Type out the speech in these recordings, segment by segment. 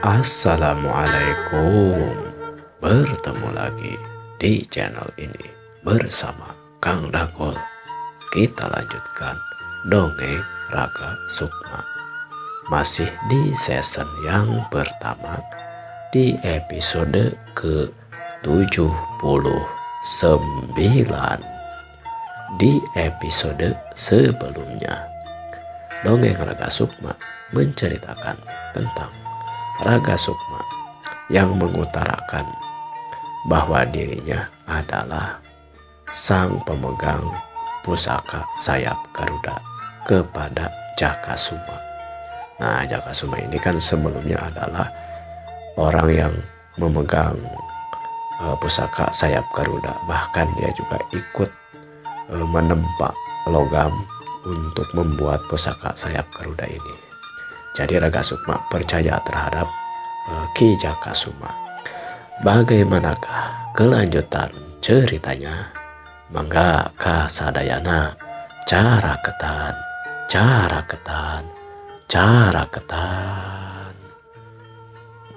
Assalamualaikum. Bertemu lagi di channel ini bersama Kang Dakol. Kita lanjutkan dongeng Raga Sukma. Masih di season yang pertama, di episode ke-79. Di episode sebelumnya, dongeng Raga Sukma menceritakan tentang Raga Sukma yang mengutarakan bahwa dirinya adalah sang pemegang pusaka sayap Garuda kepada Jakasuma. Nah, Jakasuma ini kan sebelumnya adalah orang yang memegang pusaka sayap Garuda. Bahkan dia juga ikut menempa logam untuk membuat pusaka sayap Garuda ini. Jadi Raga Sukma percaya terhadap Ki Jakasuma. Bagaimanakah kelanjutan ceritanya? Mangga kasadayana cara ketan.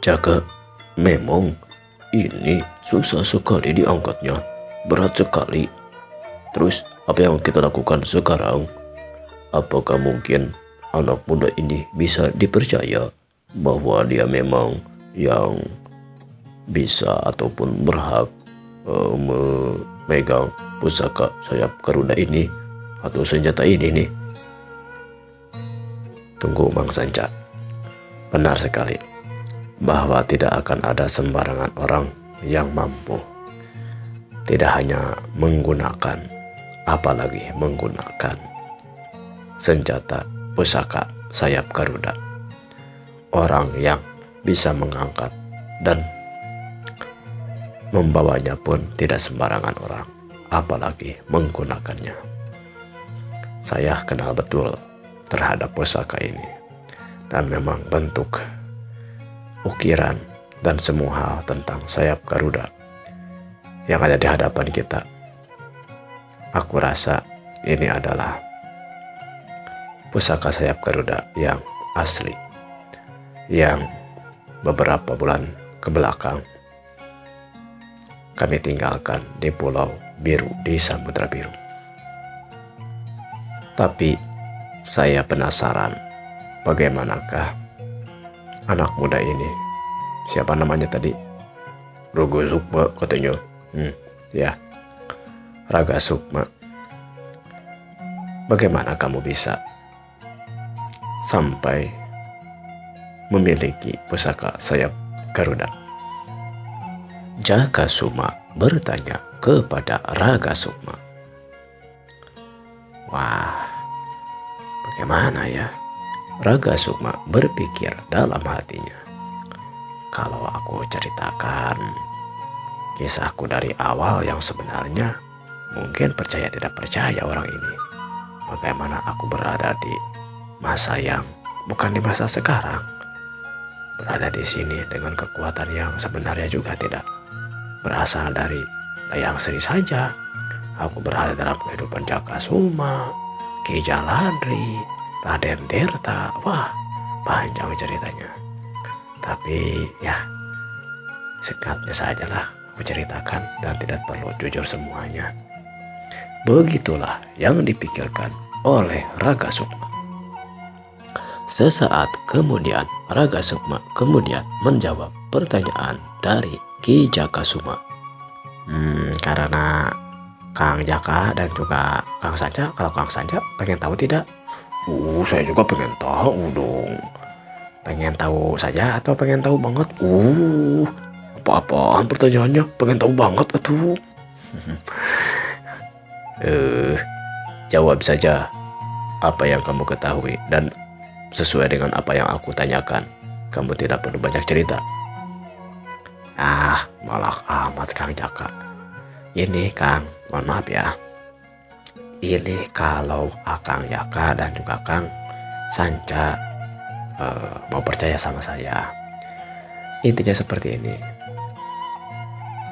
Jaga, memang ini susah sekali diangkatnya, berat sekali. Terus apa yang kita lakukan sekarang? Apakah mungkin anak muda ini bisa dipercaya bahwa dia memang yang bisa ataupun berhak memegang pusaka sayap Garuda ini atau senjata ini nih? Tunggu Bang Sanca. Benar sekali bahwa tidak akan ada sembarangan orang yang mampu, tidak hanya menggunakan, apalagi menggunakan senjata pusaka sayap Garuda. Orang yang bisa mengangkat dan membawanya pun tidak sembarangan orang, apalagi menggunakannya. Saya kenal betul terhadap pusaka ini, dan memang bentuk, ukiran, dan semua hal tentang sayap Garuda yang ada di hadapan kita, aku rasa ini adalah pusaka sayap Garuda yang asli, yang beberapa bulan kebelakang kami tinggalkan di Pulau Biru di Samudra Biru. Tapi saya penasaran, bagaimanakah anak muda ini, siapa namanya tadi? Raga Sukma katanya. Ya, Raga Sukma. Bagaimana kamu bisa sampai memiliki pusaka sayap Garuda? Jakasuma bertanya kepada Raga Sukma. Wah, bagaimana ya? Raga Sukma berpikir dalam hatinya. Kalau aku ceritakan kisahku dari awal yang sebenarnya, mungkin percaya tidak percaya orang ini. Bagaimana aku berada di masa yang bukan di masa sekarang, berada di sini dengan kekuatan yang sebenarnya juga tidak berasal dari Dayang Sri saja. Aku berada dalam kehidupan Jakasuma, Ki Jaladri, Raden Tirta. Wah, panjang ceritanya. Tapi ya, singkatnya sajalah aku ceritakan dan tidak perlu jujur semuanya. Begitulah yang dipikirkan oleh Raga Sukma. Sesaat kemudian Raga Sukma kemudian menjawab pertanyaan dari Ki Jakasuma. Karena Kang Jaka dan juga Kang Sanca, kalau Kang Sanca pengen tahu tidak? Saya juga pengen tahu dong. Pengen tahu saja atau pengen tahu banget? Apa-apaan pertanyaannya? Pengen tahu banget atuh. Jawab saja apa yang kamu ketahui dan sesuai dengan apa yang aku tanyakan. Kamu tidak perlu banyak cerita. Malah amat Kang Jaka. Ini Kang, mohon maaf ya. Ini kalau Kang Jaka dan juga Kang Sanca mau percaya sama saya. Intinya seperti ini.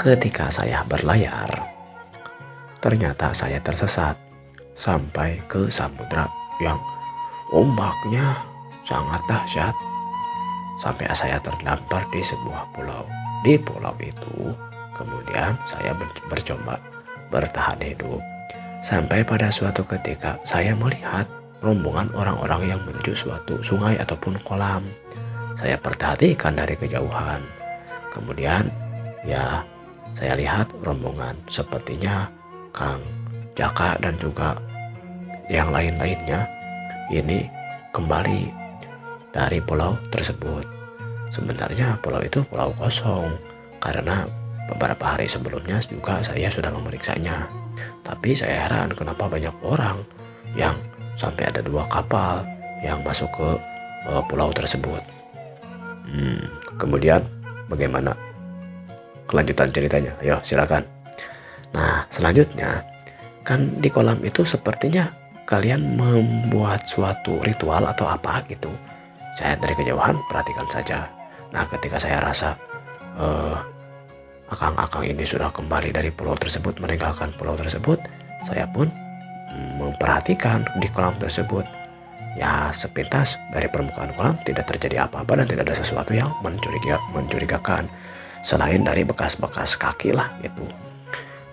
Ketika saya berlayar, ternyata saya tersesat sampai ke samudra yang ombaknya sangat dahsyat. sampai saya terdampar di sebuah pulau. Di pulau itu kemudian saya bercoba bertahan hidup. Sampai pada suatu ketika saya melihat rombongan orang-orang yang menuju suatu sungai ataupun kolam. Saya perhatikan dari kejauhan. Kemudian ya saya lihat rombongan sepertinya Kang Jaka dan juga yang lain-lainnya ini kembali dari pulau tersebut. Sebenarnya pulau itu pulau kosong karena beberapa hari sebelumnya juga saya sudah memeriksanya. Tapi saya heran kenapa banyak orang yang sampai ada 2 kapal yang masuk ke pulau tersebut. Kemudian bagaimana kelanjutan ceritanya? Ayo silakan. Nah selanjutnya kan di kolam itu sepertinya kalian membuat suatu ritual atau apa gitu. Saya dari kejauhan perhatikan saja. Nah ketika saya rasa akang-akang ini sudah kembali dari pulau tersebut, meninggalkan pulau tersebut, saya pun memperhatikan di kolam tersebut. Ya sepintas dari permukaan kolam tidak terjadi apa-apa dan tidak ada sesuatu yang mencurigakan selain dari bekas-bekas kaki lah gitu.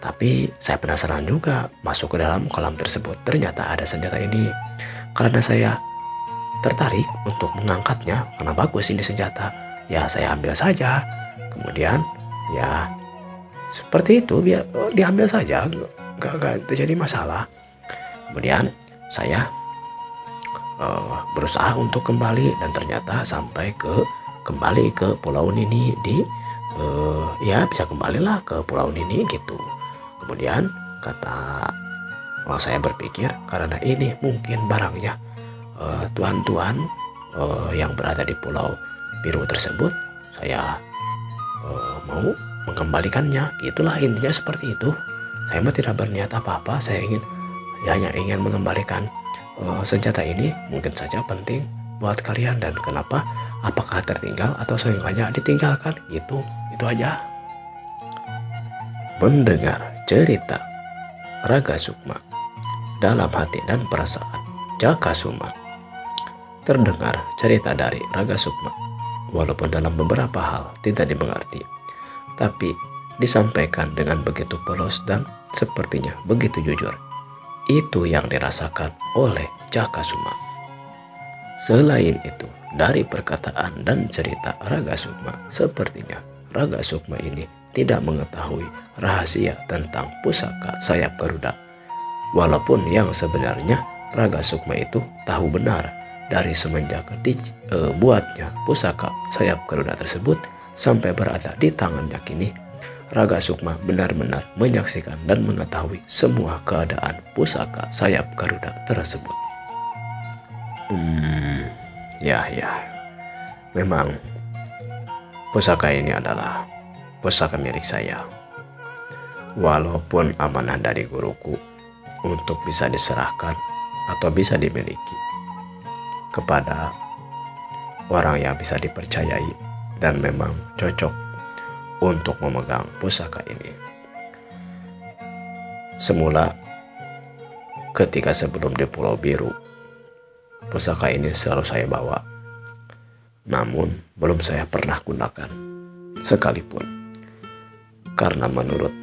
Tapi saya penasaran juga masuk ke dalam kolam tersebut. Ternyata ada senjata ini. Karena saya tertarik untuk mengangkatnya karena bagus ini senjata, ya saya ambil saja. Kemudian ya seperti itu, biar diambil saja, gak terjadi masalah. Kemudian saya berusaha untuk kembali dan ternyata kembali ke Pulau Nini ya bisa kembalilah ke Pulau Nini gitu. Kemudian saya berpikir karena ini mungkin barangnya tuan-tuan yang berada di Pulau Biru tersebut, saya mau mengembalikannya. Itulah intinya seperti itu. Saya mah tidak berniat apa-apa. Saya hanya ingin mengembalikan senjata ini. Mungkin saja penting buat kalian dan kenapa? Apakah tertinggal atau sengaja ditinggalkan? Itu aja. Mendengar cerita Raga Sukma dalam hati dan perasaan Jaka Suma. Terdengar cerita dari Raga Sukma, walaupun dalam beberapa hal tidak dimengerti, tapi disampaikan dengan begitu polos dan sepertinya begitu jujur. Itu yang dirasakan oleh Jaka Suma. Selain itu, dari perkataan dan cerita Raga Sukma, sepertinya Raga Sukma ini tidak mengetahui rahasia tentang pusaka sayap Garuda. Walaupun yang sebenarnya Raga Sukma itu tahu benar dari semenjak dibuatnya pusaka sayap Garuda tersebut sampai berada di tangannya kini, Raga Sukma benar-benar menyaksikan dan mengetahui semua keadaan pusaka sayap Garuda tersebut. Ya, memang pusaka ini adalah pusaka milik saya. Walaupun amanah dari guruku untuk bisa diserahkan atau bisa dimiliki kepada orang yang bisa dipercayai dan memang cocok untuk memegang pusaka ini. Semula ketika sebelum di Pulau Biru, pusaka ini selalu saya bawa. Namun belum saya pernah gunakan sekalipun. Karena menurut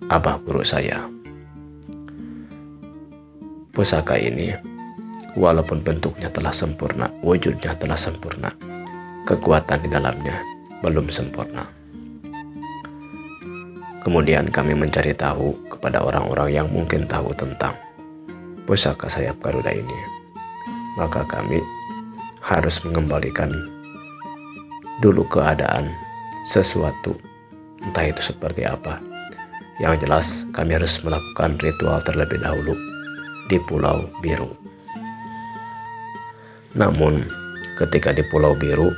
abah guru saya, pusaka ini walaupun bentuknya telah sempurna, wujudnya telah sempurna, kekuatan di dalamnya belum sempurna. Kemudian kami mencari tahu kepada orang-orang yang mungkin tahu tentang pusaka sayap Garuda ini. Maka kami harus mengembalikan dulu keadaan sesuatu, entah itu seperti apa. Yang jelas kami harus melakukan ritual terlebih dahulu di Pulau Biru. Namun ketika di Pulau Biru,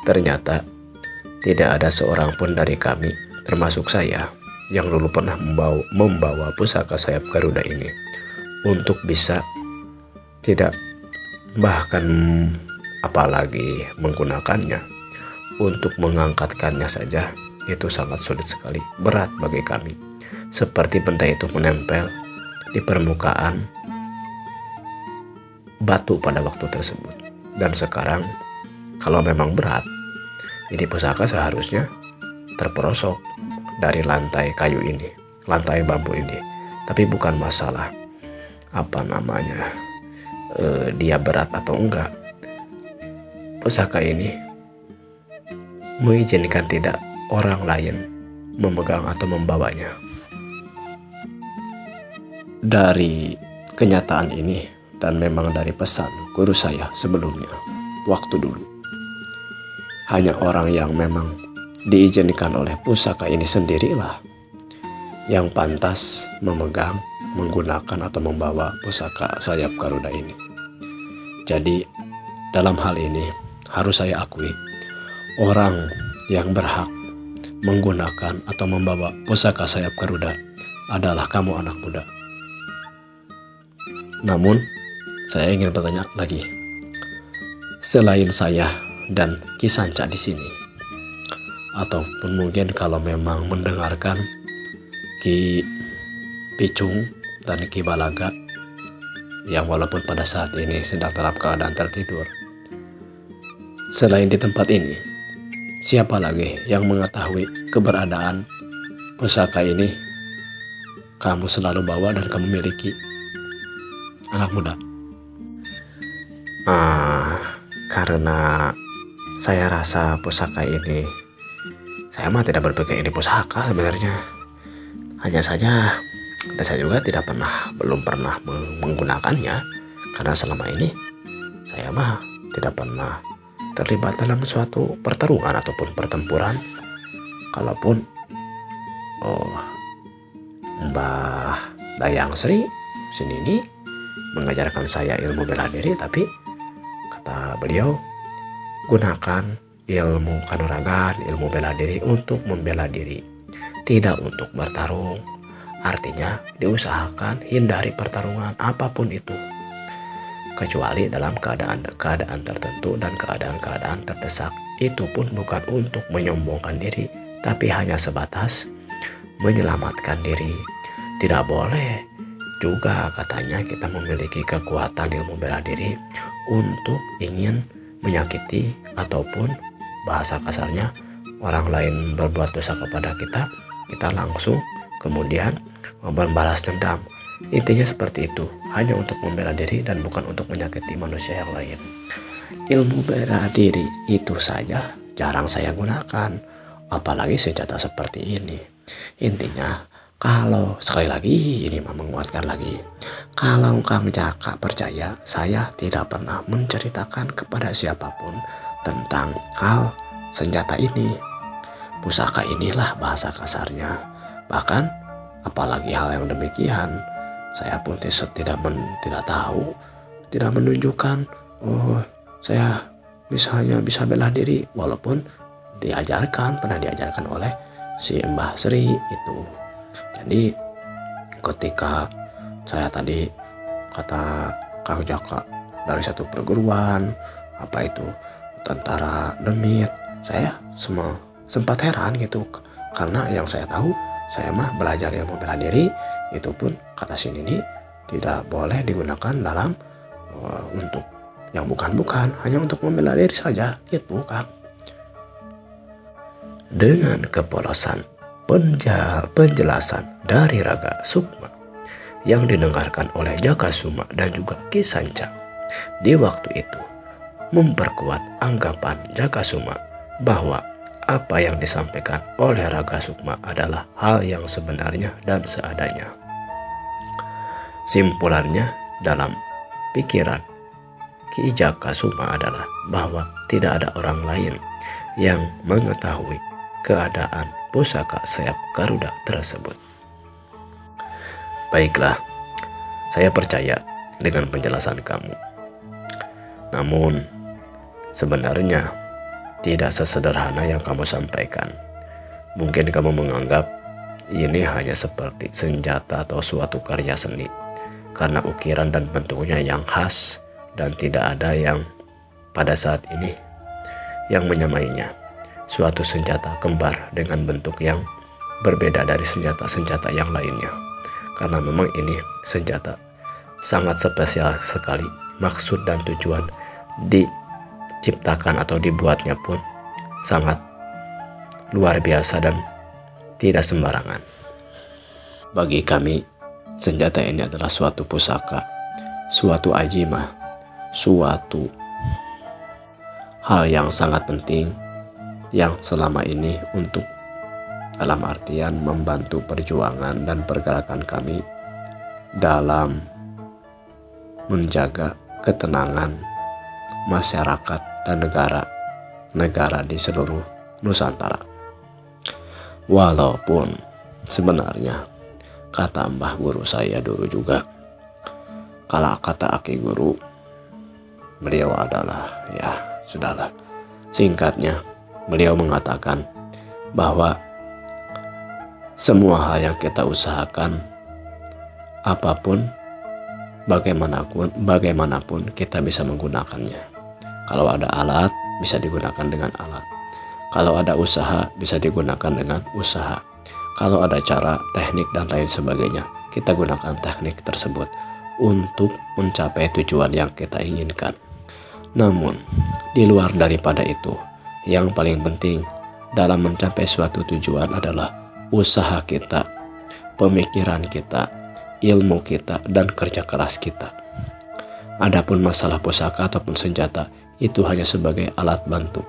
ternyata tidak ada seorang pun dari kami, termasuk saya, yang dulu pernah membawa pusaka sayap Garuda ini untuk bisa tidak bahkan apalagi menggunakannya. Untuk mengangkatkannya saja itu sangat sulit sekali, berat bagi kami. Seperti benda itu menempel di permukaan batu pada waktu tersebut. Dan sekarang Kalau memang berat, ini pusaka seharusnya terperosok dari lantai kayu ini, lantai bambu ini. Tapi bukan masalah dia berat atau enggak. Pusaka ini mengizinkan tidak orang lain memegang atau membawanya. Dari kenyataan ini dan memang dari pesan guru saya sebelumnya, waktu dulu, hanya orang yang memang diizinkan oleh pusaka ini sendirilah yang pantas memegang, menggunakan atau membawa pusaka sayap Garuda ini. Jadi dalam hal ini harus saya akui, orang yang berhak menggunakan atau membawa pusaka sayap Garuda adalah kamu anak muda. Namun saya ingin bertanya lagi, selain saya dan Ki Sanca di sini, ataupun mungkin kalau memang mendengarkan Ki Picung dan Ki Balaga yang walaupun pada saat ini sedang dalam keadaan tertidur, selain di tempat ini, siapa lagi yang mengetahui keberadaan pusaka ini kamu selalu bawa dan kamu miliki, anak muda? Karena saya rasa pusaka ini, saya mah tidak berpikir ini pusaka sebenarnya. Hanya saja, dan saya juga belum pernah menggunakannya, karena selama ini saya mah tidak pernah terlibat dalam suatu pertarungan ataupun pertempuran. Kalaupun Mbah Dayang Sri sini ini mengajarkan saya ilmu bela diri, tapi kata beliau, gunakan ilmu kanuragan, ilmu bela diri untuk membela diri, tidak untuk bertarung. Artinya diusahakan hindari pertarungan apapun itu, kecuali dalam keadaan tertentu dan keadaan terdesak. Itu pun bukan untuk menyombongkan diri, tapi hanya sebatas menyelamatkan diri. Tidak boleh juga katanya kita memiliki kekuatan ilmu bela diri untuk ingin menyakiti ataupun bahasa kasarnya orang lain berbuat dosa kepada kita, kita langsung kemudian membalas dendam. Intinya seperti itu, hanya untuk membela diri dan bukan untuk menyakiti manusia yang lain. Ilmu bela diri itu saja jarang saya gunakan, apalagi senjata seperti ini. Intinya, kalau sekali lagi ini menguatkan lagi, kalau Kang Jaka percaya, saya tidak pernah menceritakan kepada siapapun tentang hal senjata ini. Pusaka inilah bahasa kasarnya. Bahkan apalagi hal yang demikian, saya pun tidak tahu, tidak menunjukkan saya misalnya bisa bela diri, walaupun pernah diajarkan oleh si Mbah Sri itu. Jadi ketika saya tadi kata Kang Jaka dari satu perguruan tentara demit, saya sempat heran gitu, karena yang saya tahu, saya mah belajar ilmu bela diri itu pun kata si Nini tidak boleh digunakan dalam untuk yang bukan, hanya untuk membela diri saja gitu, Kang. Dengan kepolosan penjelasan dari Raga Sukma yang didengarkan oleh Jaka Suma dan juga Ki Sanca, di waktu itu memperkuat anggapan Jaka Suma bahwa apa yang disampaikan oleh Raga Sukma adalah hal yang sebenarnya dan seadanya. Simpulannya dalam pikiran Ki Jaka Suma adalah bahwa tidak ada orang lain yang mengetahui keadaan pusaka sayap Garuda tersebut. Baiklah, saya percaya dengan penjelasan kamu. Namun, sebenarnya tidak sesederhana yang kamu sampaikan. Mungkin kamu menganggap ini hanya seperti senjata atau suatu karya seni, karena ukiran dan bentuknya yang khas dan tidak ada yang pada saat ini yang menyamainya. Suatu senjata kembar dengan bentuk yang berbeda dari senjata-senjata yang lainnya. Karena memang ini senjata sangat spesial sekali. Maksud dan tujuan diciptakan atau dibuatnya pun sangat luar biasa dan tidak sembarangan. Bagi kami, senjata ini adalah suatu pusaka, suatu ajimah, suatu hal yang sangat penting yang selama ini untuk dalam artian membantu perjuangan dan pergerakan kami dalam menjaga ketenangan masyarakat dan negara di seluruh Nusantara. Walaupun sebenarnya kata mbah guru saya dulu juga, kalau kata aki guru, beliau adalah, ya sudahlah, singkatnya beliau mengatakan bahwa semua hal yang kita usahakan, apapun, bagaimanapun kita bisa menggunakannya. Kalau ada alat, bisa digunakan dengan alat. Kalau ada usaha, bisa digunakan dengan usaha. Kalau ada cara, teknik, dan lain sebagainya, kita gunakan teknik tersebut untuk mencapai tujuan yang kita inginkan. Namun, di luar daripada itu, yang paling penting dalam mencapai suatu tujuan adalah usaha kita, pemikiran kita, ilmu kita, dan kerja keras kita. Adapun masalah pusaka ataupun senjata, itu hanya sebagai alat bantu.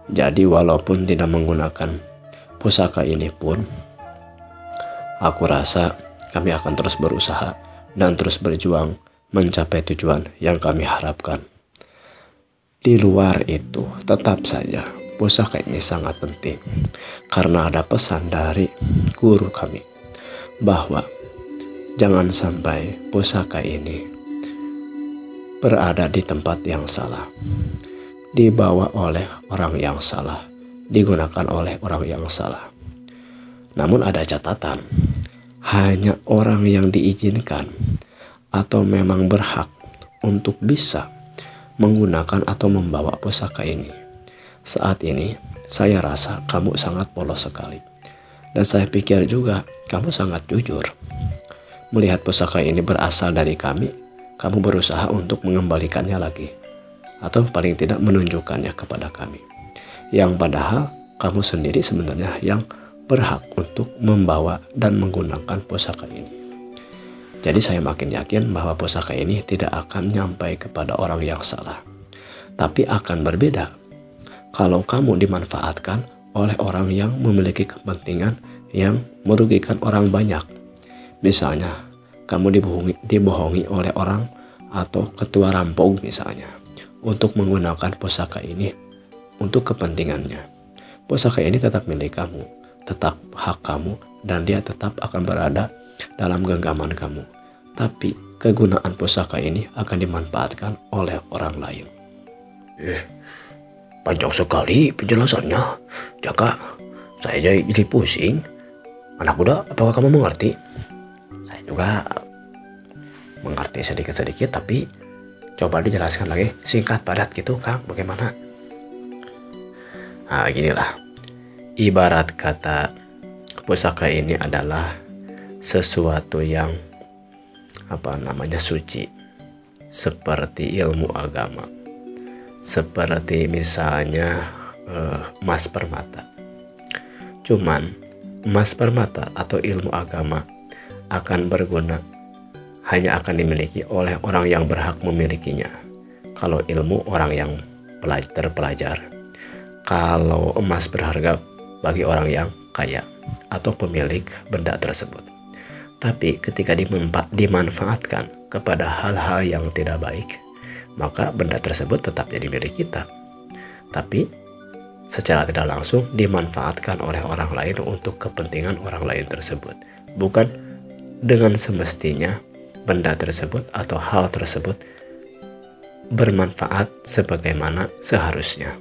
Jadi walaupun tidak menggunakan pusaka ini pun, aku rasa kami akan terus berusaha dan terus berjuang mencapai tujuan yang kami harapkan. Di luar itu, tetap saja pusaka ini sangat penting karena ada pesan dari guru kami bahwa jangan sampai pusaka ini berada di tempat yang salah, dibawa oleh orang yang salah, digunakan oleh orang yang salah. Namun ada catatan, hanya orang yang diizinkan atau memang berhak untuk bisa menggunakan atau membawa pusaka ini. Saat ini saya rasa kamu sangat polos sekali, dan saya pikir juga kamu sangat jujur. Melihat pusaka ini berasal dari kami, kamu berusaha untuk mengembalikannya lagi, atau paling tidak menunjukkannya kepada kami, yang padahal kamu sendiri sebenarnya yang berhak untuk membawa dan menggunakan pusaka ini. Jadi saya makin yakin bahwa pusaka ini tidak akan nyampai kepada orang yang salah, tapi akan berbeda kalau kamu dimanfaatkan oleh orang yang memiliki kepentingan yang merugikan orang banyak. Misalnya kamu dibohongi oleh orang atau ketua rampok misalnya untuk menggunakan pusaka ini untuk kepentingannya. Pusaka ini tetap milik kamu, tetap hak kamu, dan dia tetap akan berada dalam genggaman kamu. Tapi kegunaan pusaka ini akan dimanfaatkan oleh orang lain. Panjang sekali penjelasannya, Jaka. Saya jadi pusing. Anak muda, apakah kamu mengerti? Saya juga mengerti sedikit-sedikit, tapi coba dijelaskan lagi singkat padat gitu, Kang. Bagaimana? Nah, ginilah. Ibarat kata pusaka ini adalah sesuatu yang suci, seperti ilmu agama, seperti misalnya emas permata. Cuman emas permata atau ilmu agama akan berguna hanya akan dimiliki oleh orang yang berhak memilikinya. Kalau ilmu, orang yang terpelajar. Kalau emas berharga bagi orang yang kaya atau pemilik benda tersebut. Tapi ketika dimanfaatkan kepada hal-hal yang tidak baik, maka benda tersebut tetap jadi milik kita. Tapi secara tidak langsung dimanfaatkan oleh orang lain untuk kepentingan orang lain tersebut. Bukan dengan semestinya benda tersebut atau hal tersebut bermanfaat sebagaimana seharusnya.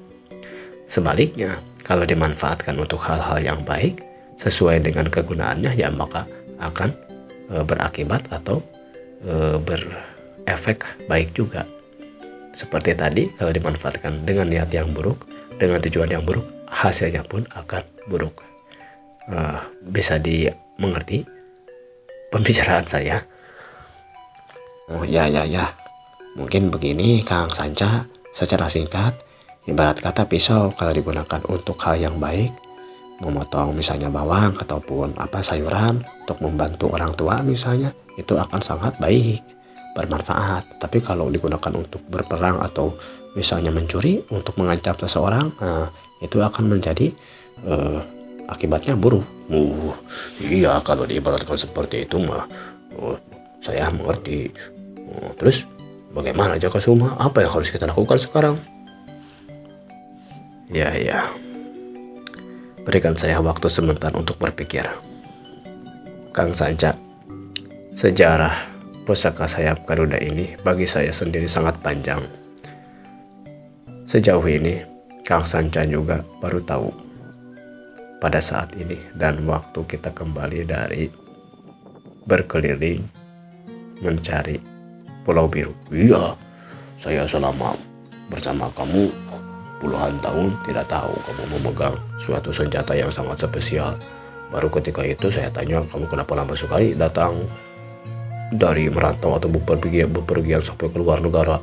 Sebaliknya, kalau dimanfaatkan untuk hal-hal yang baik sesuai dengan kegunaannya, ya maka akan berakibat atau berefek baik juga. Seperti tadi, kalau dimanfaatkan dengan niat yang buruk, dengan tujuan yang buruk, hasilnya pun akan buruk. Bisa dimengerti pembicaraan saya? Oh ya. Mungkin begini Kang Sanca, secara singkat Ibarat kata pisau kalau digunakan untuk hal yang baik, memotong misalnya bawang ataupun sayuran untuk membantu orang tua misalnya, itu akan sangat baik, bermanfaat. Tapi kalau digunakan untuk berperang atau misalnya mencuri untuk mengancam seseorang, itu akan menjadi akibatnya buruk. Iya, kalau diibaratkan seperti itu mah saya mengerti. Terus bagaimana Jaka Suma? Apa yang harus kita lakukan sekarang? Ya, berikan saya waktu sebentar untuk berpikir. Kang Sanca, sejarah pusaka sayap Garuda ini bagi saya sendiri sangat panjang. Sejauh ini, Kang Sanca juga baru tahu pada saat ini dan waktu kita kembali dari berkeliling mencari Pulau Biru. Iya, saya selama bersama kamu puluhan tahun tidak tahu kamu memegang suatu senjata yang sangat spesial. Baru ketika itu saya tanya, kamu kenapa lama sekali datang dari merantau atau bepergian sampai ke luar negara.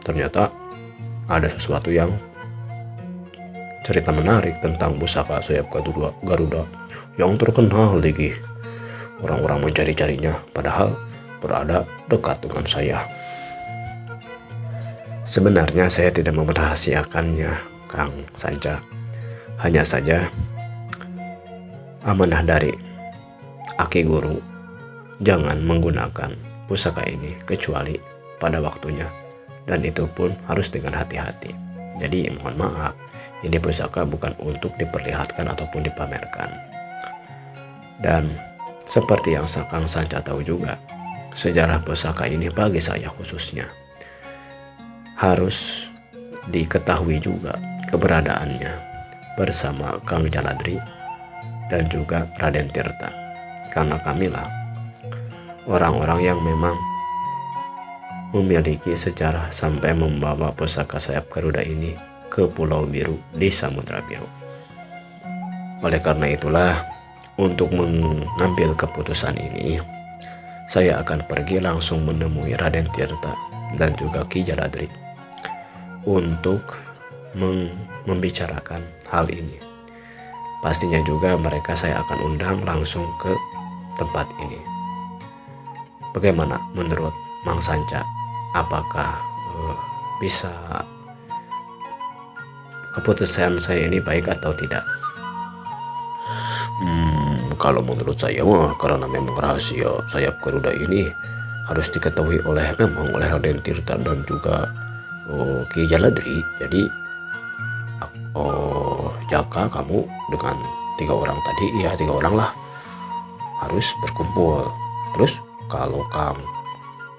Ternyata ada sesuatu yang cerita menarik tentang pusaka sayap Garuda yang terkenal lagi. Orang-orang mencari-carinya padahal berada dekat dengan saya. Sebenarnya saya tidak merahasiakannya, Kang Sanca. Hanya saja amanah dari Aki Guru, jangan menggunakan pusaka ini kecuali pada waktunya, dan itu pun harus dengan hati-hati. Jadi mohon maaf, ini pusaka bukan untuk diperlihatkan ataupun dipamerkan. Dan seperti yang Kang Sanca tahu juga, sejarah pusaka ini bagi saya khususnya harus diketahui juga keberadaannya bersama Kang Jaladri dan juga Raden Tirta, karena kamilah orang-orang yang memang memiliki sejarah sampai membawa pusaka sayap Garuda ini ke Pulau Biru di Samudra Biru. Oleh karena itulah, untuk mengambil keputusan ini, saya akan pergi langsung menemui Raden Tirta dan juga Ki Jaladri untuk membicarakan hal ini. Pastinya juga mereka saya akan undang langsung ke tempat ini. Bagaimana menurut Mang Sanca? Apakah bisa keputusan saya ini baik atau tidak? Kalau menurut saya mah, karena memang rahasia sayap Garuda ini harus diketahui oleh Raden Tirta dan juga Ki Jaladri. Jadi Jaka, kamu dengan 3 orang tadi, ya 3 orang lah, harus berkumpul. Terus kalau Kang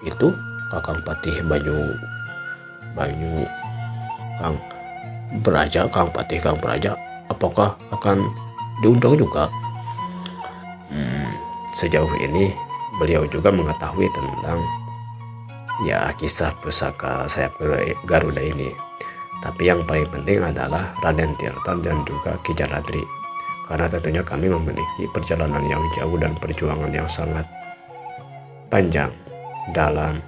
itu Kakang Patih Banyu Kang Beraja, Kang Patih Kang Beraja, apakah akan diundang juga? Sejauh ini beliau juga mengetahui tentang kisah pusaka sayap Garuda ini. Tapi yang paling penting adalah Raden Tirta dan juga Ki Jaladri, karena tentunya kami memiliki perjalanan yang jauh dan perjuangan yang sangat panjang dalam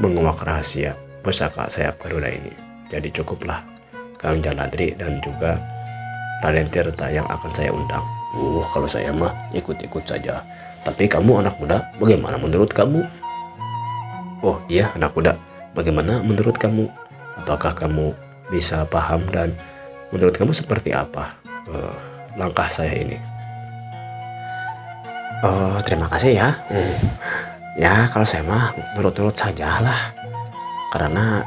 menguak rahasia pusaka sayap Garuda ini. Jadi cukuplah Kang Jaladri dan juga Raden Tirta yang akan saya undang. Kalau saya mah ikut-ikut saja. Tapi kamu anak muda, bagaimana menurut kamu? Oh iya, anak muda, bagaimana menurut kamu? Apakah kamu bisa paham dan menurut kamu seperti apa langkah saya ini? Terima kasih ya. Ya kalau saya mah nurut-nurut saja lah. Karena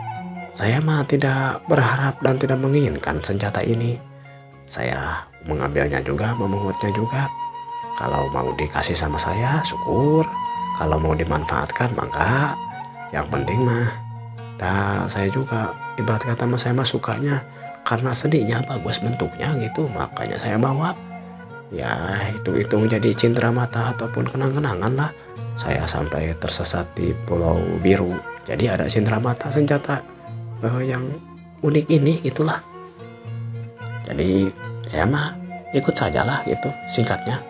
saya mah tidak berharap dan tidak menginginkan senjata ini. Saya mengambilnya juga, memungutnya juga. Kalau mau dikasih sama saya, syukur. Kalau mau dimanfaatkan, maka yang penting mah. Dan saya juga ibarat kata saya mah sukanya karena seninya bagus bentuknya gitu, makanya saya bawa. Ya itu menjadi cindera mata ataupun kenang-kenangan lah. Saya sampai tersesat di Pulau Biru. Jadi ada cindera mata senjata yang unik ini, itulah. Jadi saya mah ikut sajalah gitu singkatnya.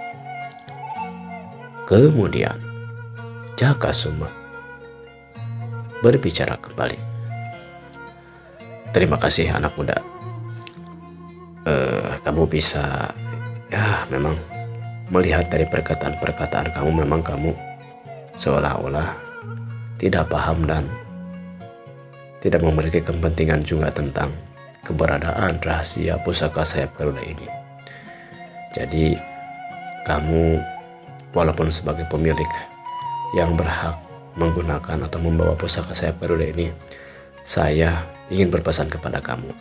Kemudian Jaka Suma berbicara kembali. Terima kasih anak muda. Kamu bisa, ya memang melihat dari perkataan-perkataan kamu, memang kamu seolah-olah tidak paham dan tidak memiliki kepentingan juga tentang keberadaan rahasia pusaka sayap Garuda ini. Jadi kamu walaupun sebagai pemilik yang berhak menggunakan atau membawa pusaka sayap Garuda ini, saya ingin berpesan kepada kamu,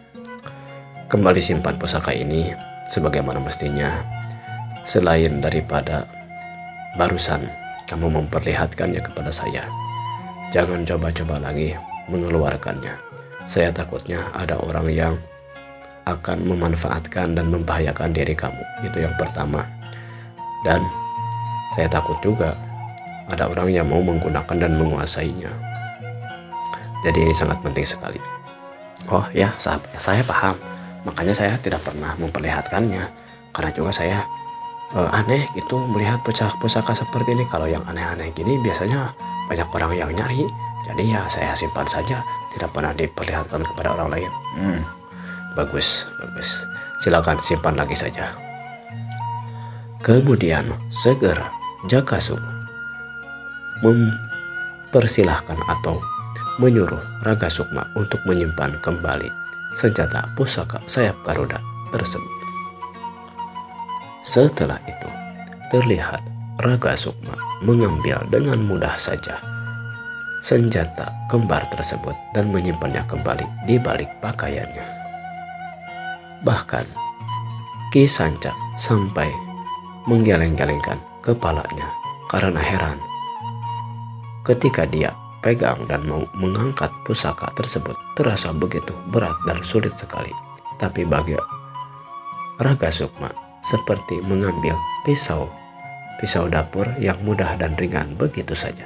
kembali simpan pusaka ini sebagaimana mestinya. Selain daripada barusan kamu memperlihatkannya kepada saya, jangan coba-coba lagi mengeluarkannya. Saya takutnya ada orang yang akan memanfaatkan dan membahayakan diri kamu. Itu yang pertama. Dan saya takut juga ada orang yang mau menggunakan dan menguasainya. Jadi ini sangat penting sekali. Oh ya, saya paham. Makanya saya tidak pernah memperlihatkannya. Karena juga saya aneh gitu melihat pusaka seperti ini. Kalau yang aneh-aneh gini biasanya banyak orang yang nyari. Jadi ya saya simpan saja, tidak pernah diperlihatkan kepada orang lain. Bagus. Silakan simpan lagi saja. Kemudian segera Jakasuma mempersilahkan atau menyuruh Raga Sukma untuk menyimpan kembali senjata pusaka sayap Garuda tersebut. Setelah itu, terlihat Raga Sukma mengambil dengan mudah saja senjata kembar tersebut dan menyimpannya kembali di balik pakaiannya. Bahkan Ki Sanca sampai menggeleng-gelengkan kepalanya karena heran ketika dia pegang dan mau mengangkat pusaka tersebut terasa begitu berat dan sulit sekali. Tapi bagi Raga Sukma seperti mengambil pisau dapur yang mudah dan ringan begitu saja.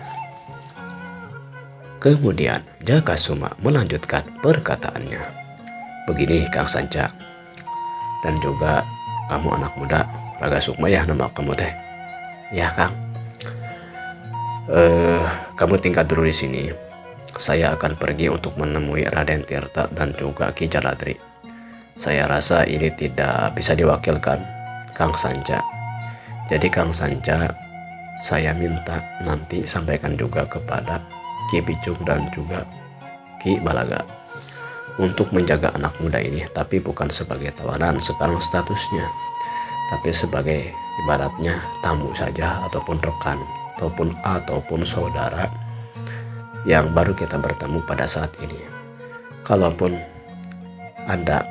Kemudian Jakasuma melanjutkan perkataannya. Begini Kang Sanca, dan juga kamu anak muda, Raga Sukma ya nama kamu teh. Ya Kang. Kamu tinggal dulu di sini. Saya akan pergi untuk menemui Raden Tirta dan juga Ki Jaladri. Saya rasa ini tidak bisa diwakilkan Kang Sanca. Jadi Kang Sanca, saya minta nanti sampaikan juga kepada Ki Bicung dan juga Ki Balaga untuk menjaga anak muda ini, tapi bukan sebagai tawanan sekarang statusnya, tapi sebagai ibaratnya tamu saja ataupun rekan ataupun saudara yang baru kita bertemu pada saat ini. Kalaupun ada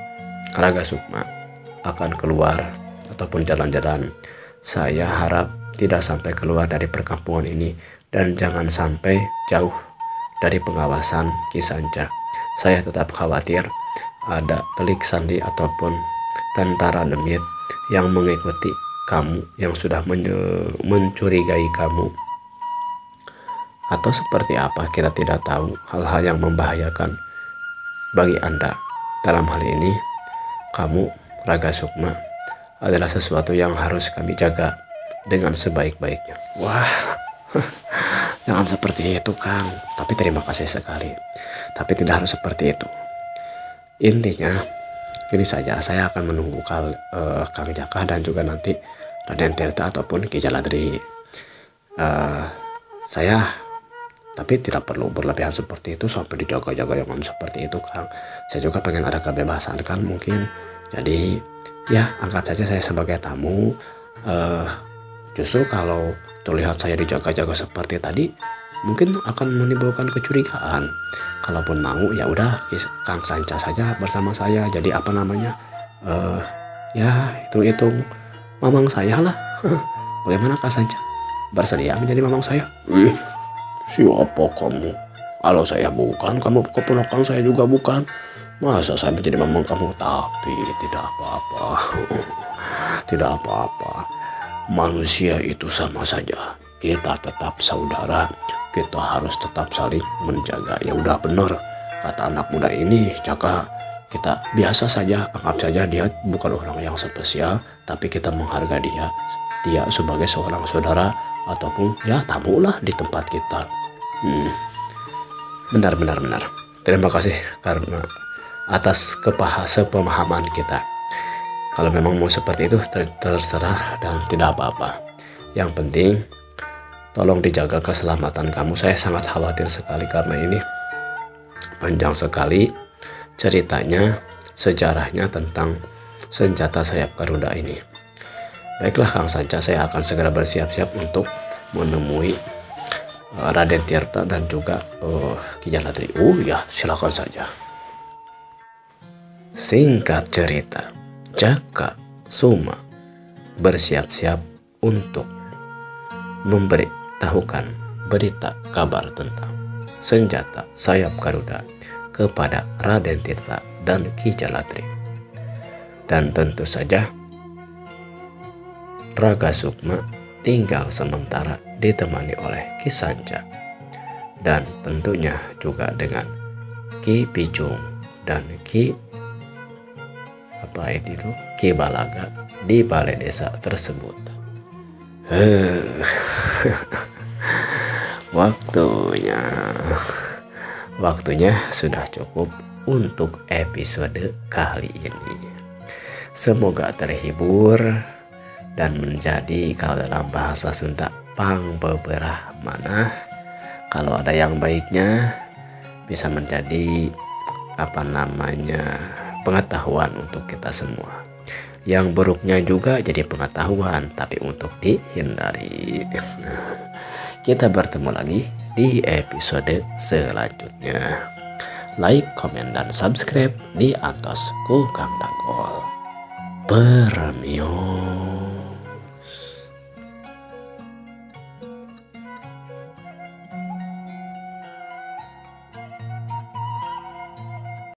Raga Sukma akan keluar ataupun jalan-jalan, saya harap tidak sampai keluar dari perkampungan ini dan jangan sampai jauh dari pengawasan Ki Sanca. Saya tetap khawatir ada telik sandi ataupun tentara demit yang mengikuti kamu, yang sudah mencurigai kamu, atau seperti apa kita tidak tahu, hal-hal yang membahayakan bagi Anda. Dalam hal ini kamu Raga Sukma adalah sesuatu yang harus kami jaga dengan sebaik-baiknya. Wah, jangan seperti itu Kang, tapi terima kasih sekali. Tapi tidak harus seperti itu. Intinya ini saja, saya akan menunggu Kang Jaka dan juga nanti Raden Tirta ataupun Ki Jaladri. Saya tapi tidak perlu berlebihan seperti itu sampai dijaga-jaga yang seperti itu Kang. Saya juga pengen ada kebebasan kan mungkin. Jadi ya anggap saja saya sebagai tamu. Justru kalau terlihat saya dijaga-jaga seperti tadi, mungkin akan menimbulkan kecurigaan. Kalaupun mau ya udah Kang Sanca saja bersama saya. Jadi apa namanya? Ya hitung-hitung mamang saya lah. Bagaimana Kang Sanca? Bersedia menjadi mamang saya? Siapa kamu? Kalau saya bukan, kamu keponakan saya juga bukan. Masa saya menjadi mamang kamu? Tapi tidak apa-apa. Tidak apa-apa. Manusia itu sama saja. Kita tetap saudara. Kita harus tetap saling menjaga. Ya udah benar kata anak muda ini, Jaka. Kita biasa saja, anggap saja dia bukan orang yang spesial, tapi kita menghargai dia. Dia sebagai seorang saudara ataupun ya tamu lah di tempat kita. Benar. Terima kasih karena atas sepemahaman kita. Kalau memang mau seperti itu terserah dan tidak apa-apa. Yang penting tolong dijaga keselamatan kamu. Saya sangat khawatir sekali karena ini panjang sekali ceritanya, sejarahnya tentang senjata sayap Garuda ini. Baiklah Kang Sanca, saya akan segera bersiap-siap untuk menemui Raden Tirta dan juga Ki Jaladri. Ya, silakan saja. Singkat cerita, Jaka Suma bersiap-siap untuk memberitahukan berita kabar tentang senjata sayap Garuda kepada Raden Tirta dan Ki Jaladri. Dan tentu saja Raga Sukma tinggal sementara ditemani oleh Ki Sanca dan tentunya juga dengan Ki Bijung dan Ki Balaga di balai desa tersebut. Waktunya sudah cukup untuk episode kali ini. Semoga terhibur dan menjadi, kalau dalam bahasa Sunda, pangbeberah manah. Kalau ada yang baiknya bisa menjadi pengetahuan untuk kita semua. Yang buruknya juga jadi pengetahuan, tapi untuk dihindari. Kita bertemu lagi di episode selanjutnya. Like, komen, dan subscribe di Antos ku Kang Dangol. Permio.